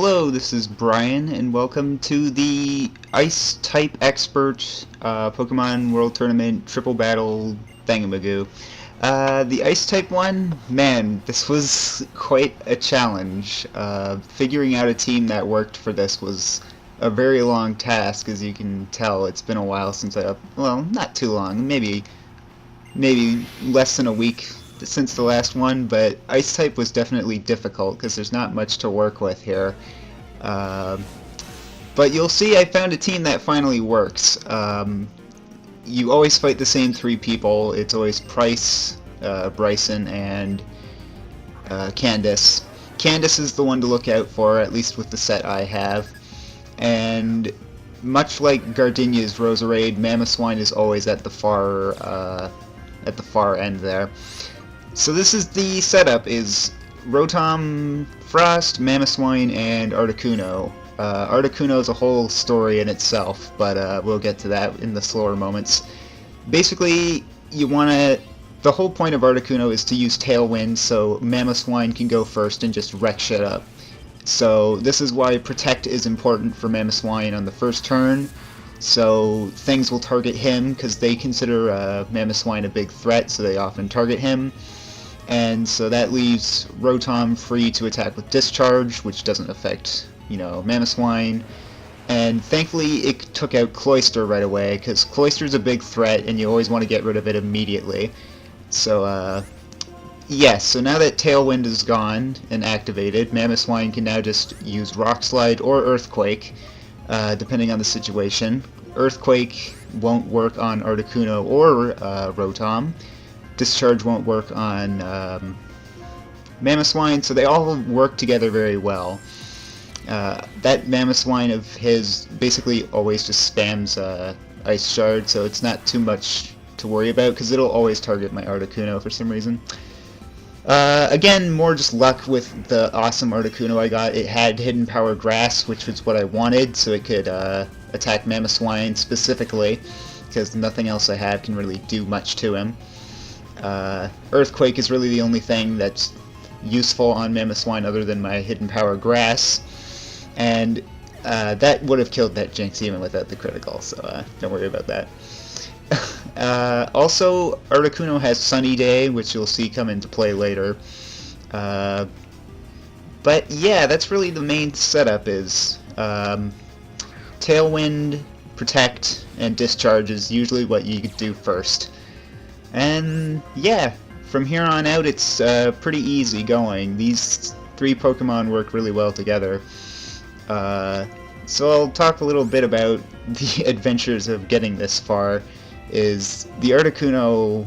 Hello, this is Brian, and welcome to the Ice-type Expert Pokemon World Tournament Triple Battle Thangamagoo. The Ice-type one, man, this was quite a challenge. Figuring out a team that worked for this was a very long task, as you can tell. It's been a while since well, not too long, maybe less than a week since the last one, but Ice-type was definitely difficult because there's not much to work with here. But you'll see I found a team that finally works. You always fight the same three people. It's always Price, Bryson, and Candace. Candace is the one to look out for, at least with the set I have. And much like Gardenia's Roserade, Mamoswine is always at the far end there. So this is the setup: is Rotom, Frost, Mamoswine, and Articuno. Articuno is a whole story in itself, but we'll get to that in the slower moments. Basically, the whole point of Articuno is to use Tailwind so Mamoswine can go first and just wreck shit up. So this is why Protect is important for Mamoswine on the first turn. So things will target him because they consider Mamoswine a big threat, so they often target him. And so that leaves Rotom free to attack with Discharge, which doesn't affect, Mamoswine. And thankfully it took out Cloyster right away, because Cloyster's a big threat and you always want to get rid of it immediately. So, yes, so now that Tailwind is gone and activated, Mamoswine can now just use Rock Slide or Earthquake, depending on the situation. Earthquake won't work on Articuno or Rotom. Discharge won't work on Mamoswine, so they all work together very well. That Mamoswine of his basically always just spams Ice Shard, so it's not too much to worry about, because it'll always target my Articuno for some reason. Again, more just luck with the awesome Articuno I got. It had Hidden Power Grass, which was what I wanted, so it could attack Mamoswine specifically, because nothing else I have can really do much to him. Earthquake is really the only thing that's useful on Mamoswine other than my Hidden Power Grass, and that would have killed that Jinx even without the critical, so don't worry about that. Also, Articuno has Sunny Day, which you'll see come into play later. But yeah, that's really the main setup: is Tailwind, Protect, and Discharge is usually what you do first. And yeah, from here on out it's pretty easy going. These three Pokemon work really well together. So I'll talk a little bit about the adventures of getting this far. Is the Articuno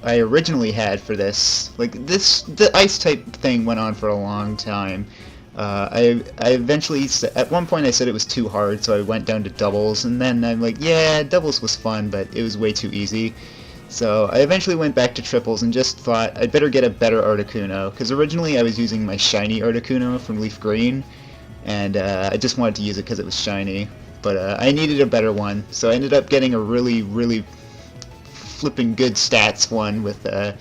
I originally had for this, the Ice-type thing went on for a long time. I eventually, at one point I said it was too hard, so I went down to doubles, and then I'm like, yeah, doubles was fun, but it was way too easy. So I eventually went back to triples and just thought I'd better get a better Articuno, because originally I was using my shiny Articuno from Leaf Green, and I just wanted to use it because it was shiny, but I needed a better one, so I ended up getting a really, really flipping good stats one with, oh,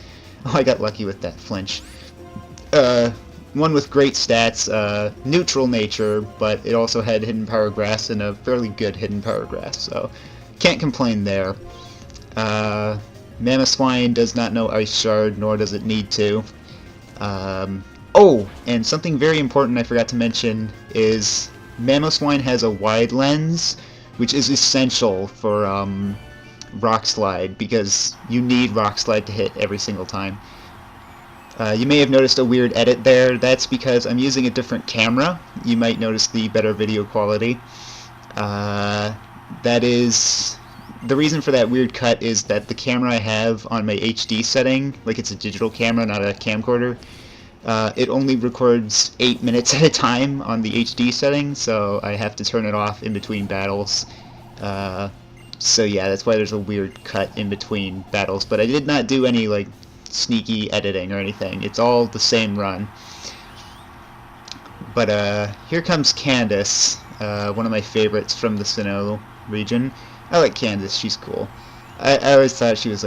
I got lucky with that flinch. One with great stats, neutral nature, but it also had Hidden Power Grass and a fairly good Hidden Power Grass, so can't complain there. Mamoswine does not know Ice Shard, nor does it need to. Oh, and something very important I forgot to mention is Mamoswine has a wide lens, which is essential for Rock Slide, because you need Rock Slide to hit every single time. You may have noticed a weird edit there. That's because I'm using a different camera. You might notice the better video quality. That is... The reason for that weird cut is that the camera I have on my HD setting, like it's a digital camera, not a camcorder, it only records 8 minutes at a time on the HD setting, so I have to turn it off in between battles. So yeah, that's why there's a weird cut in between battles, but I did not do any sneaky editing or anything. It's all the same run. But here comes Candace, one of my favorites from the Sinnoh region. I like Candace, she's cool. I always thought she was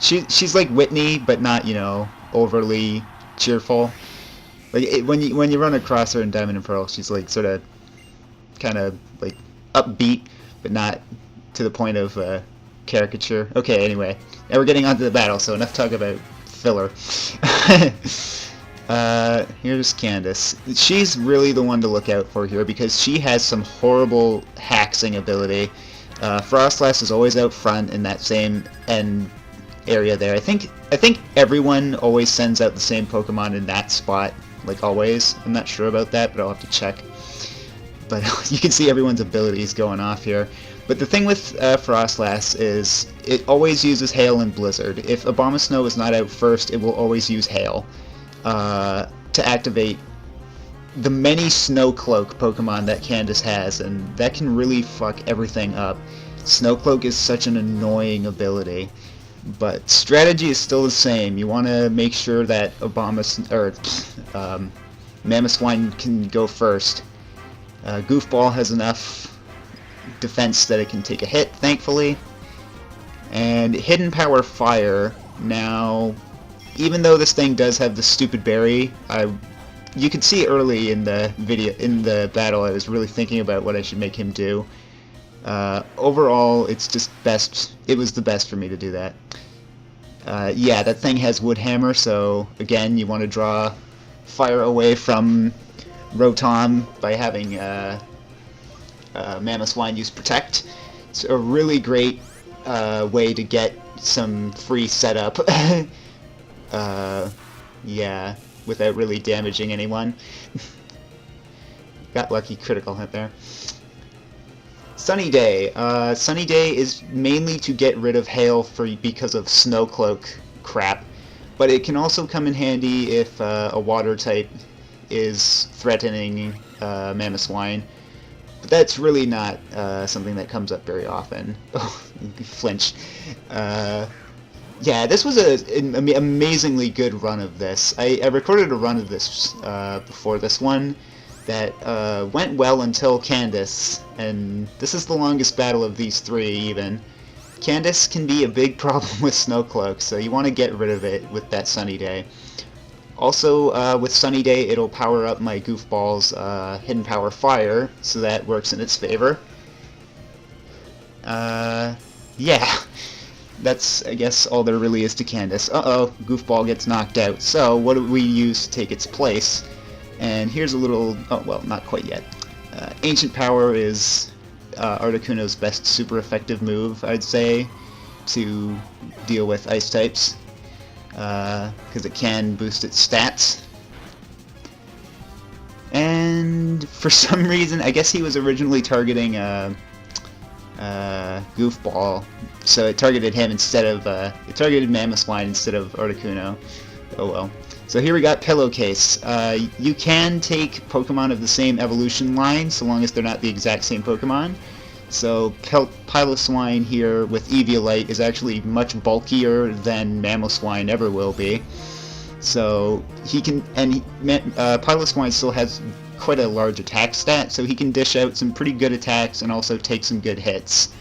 she's like Whitney, but not, overly cheerful. Like when you run across her in Diamond and Pearl, she's like sort of kind of like upbeat, but not to the point of caricature. Okay, anyway, now we're getting onto the battle, so enough talk about filler. Here's Candace. She's really the one to look out for here because she has some horrible hacking ability. Frostlass is always out front in that same end area there. I think everyone always sends out the same Pokemon in that spot, like always. I'm not sure about that, but I'll have to check. But you can see everyone's abilities going off here. But the thing with Frostlass is it always uses Hail and Blizzard. If Abomasnow is not out first, it will always use Hail to activate the many Snowcloak Pokemon that Candace has, and that can really fuck everything up. Snowcloak is such an annoying ability, but strategy is still the same. You want to make sure that Mamoswine can go first. Goofball has enough defense that it can take a hit, thankfully. And Hidden Power Fire, now, even though this thing does have the stupid berry, you could see early in the battle I was really thinking about what I should make him do. Overall, it's just best. It was the best for me to do that. Yeah, that thing has Wood Hammer, so again, you want to draw fire away from Rotom by having Mamoswine use Protect. It's a really great way to get some free setup. Yeah, without really damaging anyone. Got lucky critical hit there. Sunny Day. Sunny Day is mainly to get rid of Hail because of Snowcloak crap, but it can also come in handy if a water type is threatening Mamoswine. But that's really not something that comes up very often. Oh, flinched. Yeah, this was an amazingly good run of this. I recorded a run of this before this one that went well until Candace, and this is the longest battle of these three even. Candace can be a big problem with Snowcloak, so you want to get rid of it with that Sunny Day. Also, with Sunny Day, it'll power up my Goofball's Hidden Power Fire, so that works in its favor. Yeah. That's, I guess, all there really is to Candace. Uh-oh, Goofball gets knocked out. So, what do we use to take its place? And here's a little... oh, well, not quite yet. Ancient Power is Articuno's best super effective move, I'd say, to deal with ice types. Because it can boost its stats. And for some reason, I guess he was originally targeting Goofball, so it targeted him instead of, it targeted Mamoswine instead of Articuno. Oh well. So here we got Pillowcase. You can take Pokemon of the same evolution line, so long as they're not the exact same Pokemon. So Piloswine here with Eviolite is actually much bulkier than Mamoswine ever will be. So he can, and Piloswine still has quite a large attack stat, so he can dish out some pretty good attacks and also take some good hits.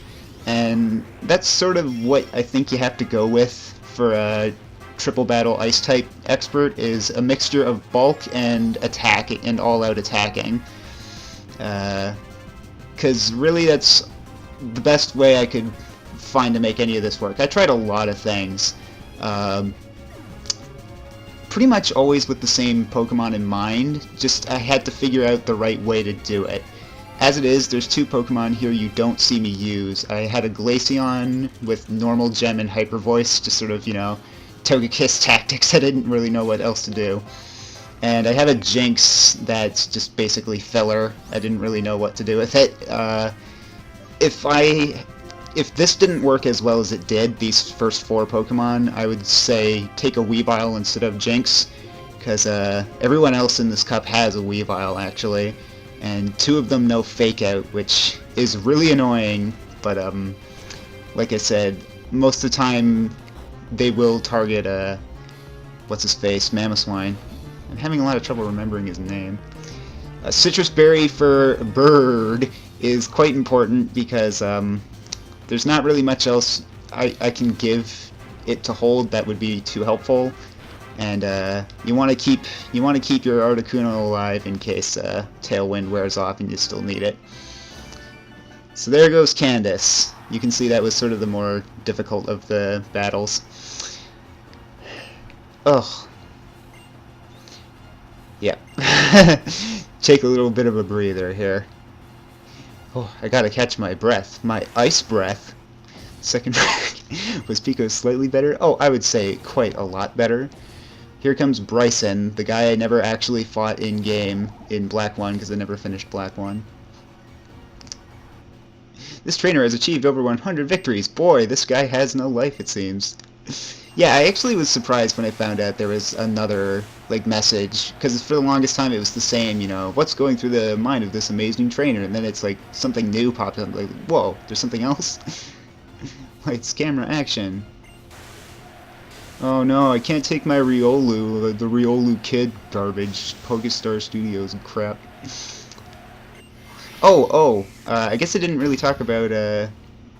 And that's sort of what I think you have to go with for a triple battle ice type expert, is a mixture of bulk and attack and all-out attacking. Because really that's the best way I could find to make any of this work. I tried a lot of things. Pretty much always with the same Pokemon in mind, just I had to figure out the right way to do it. As it is, there's two Pokemon here you don't see me use. I had a Glaceon with normal gem and Hyper Voice, just sort of, you know, Togekiss tactics. I didn't really know what else to do. And I have a Jinx that's just basically filler. I didn't really know what to do with it. If this didn't work as well as it did, these first four Pokemon, I would say take a Weavile instead of Jinx, because everyone else in this cup has a Weavile, actually, and two of them know Fake Out, which is really annoying, but like I said, most of the time they will target, what's-his-face, Mamoswine. I'm having a lot of trouble remembering his name. Citrus Berry for Bird is quite important because there's not really much else I can give it to hold that would be too helpful. And you want to keep your Articuno alive in case Tailwind wears off and you still need it. So there goes Candace. You can see that was sort of the more difficult of the battles. Ugh. Yeah. Take a little bit of a breather here. Oh, I gotta catch my breath. My ice breath. Second was Pico slightly better? Oh, I would say quite a lot better. Here comes Bryson, the guy I never actually fought in-game in Black 1 because I never finished Black 1. This trainer has achieved over 100 victories. Boy, this guy has no life, it seems. Yeah, I actually was surprised when I found out there was another, like, message, because for the longest time it was the same, you know, what's going through the mind of this amazing trainer, and then it's like, something new pops up, like, whoa, there's something else? Lights, camera, action. Oh no, I can't take my Riolu, the Riolu Kid garbage, Pokestar Studios and crap. I guess I didn't really talk about,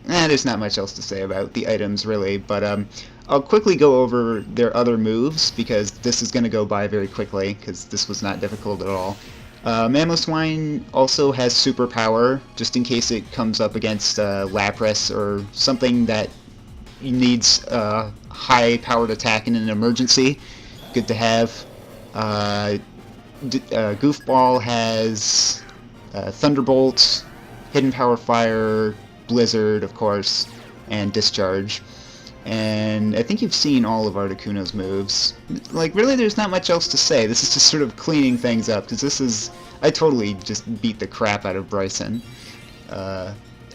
there's not much else to say about the items, really, but, I'll quickly go over their other moves, because this is going to go by very quickly, because this was not difficult at all. Mamoswine also has superpower, just in case it comes up against Lapras or something that needs high-powered attack in an emergency. Good to have. Goofball has Thunderbolt, Hidden Power Fire, Blizzard, of course, and Discharge. And I think you've seen all of Articuno's moves. Like, really, there's not much else to say. This is just sort of cleaning things up, because this is... I totally just beat the crap out of Bryson.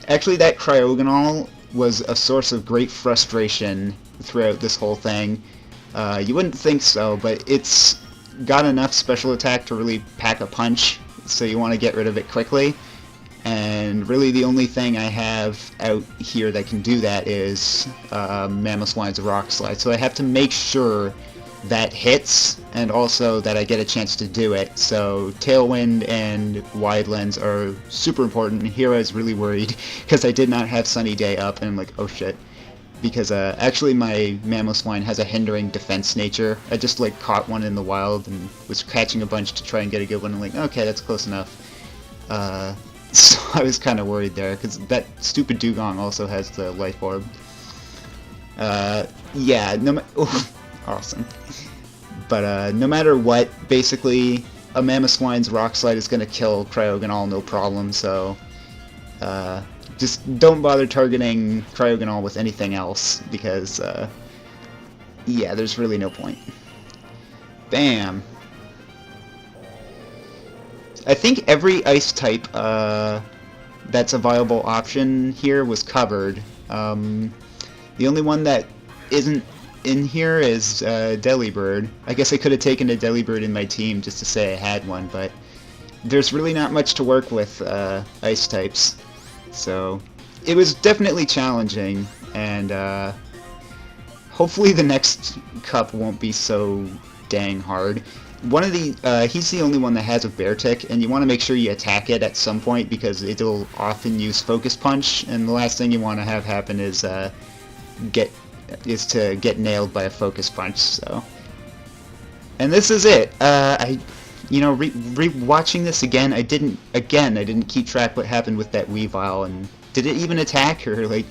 Actually, that Cryogonal was a source of great frustration throughout this whole thing. You wouldn't think so, but it's got enough special attack to really pack a punch, so you want to get rid of it quickly. And really the only thing I have out here that can do that is Mamoswine's Rock Slide. So I have to make sure that hits, and also that I get a chance to do it. So Tailwind and Wide Lens are super important. Here I was really worried because I did not have Sunny Day up, and I'm like, oh shit. Because actually my Mamoswine has a hindering defense nature. I just like caught one in the wild and was catching a bunch to try and get a good one. I'm like, okay, that's close enough. So I was kind of worried there, because that stupid Dugong also has the Life Orb. Yeah, awesome. But no matter what, basically, a Mamoswine's Rock Slide is going to kill Cryogonal no problem, so just don't bother targeting Cryogonal with anything else, because, yeah, there's really no point. Bam! I think every ice type that's a viable option here was covered. The only one that isn't in here is Delibird. I guess I could have taken a Delibird in my team just to say I had one, but there's really not much to work with ice types. So it was definitely challenging, and hopefully the next cup won't be so dang hard. One of the, he's the only one that has a Bear Tick, and you want to make sure you attack it at some point because it'll often use Focus Punch, and the last thing you want to have happen is to get nailed by a Focus Punch. So, and this is it. You know, watching this again, I didn't keep track what happened with that Weavile, and did it even attack, or like,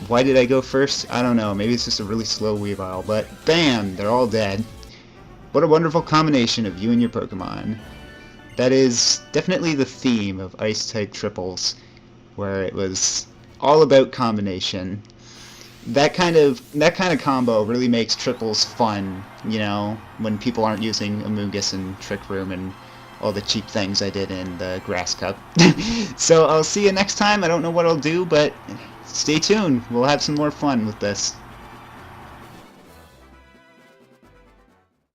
why did I go first? I don't know. Maybe it's just a really slow Weavile, but bam, they're all dead. What a wonderful combination of you and your Pokemon. That is definitely the theme of Ice-type triples, where it was all about combination. That kind of combo really makes triples fun, you know, when people aren't using Amoonguss and Trick Room and all the cheap things I did in the Grass Cup. So I'll see you next time. I don't know what I'll do, but stay tuned. We'll have some more fun with this.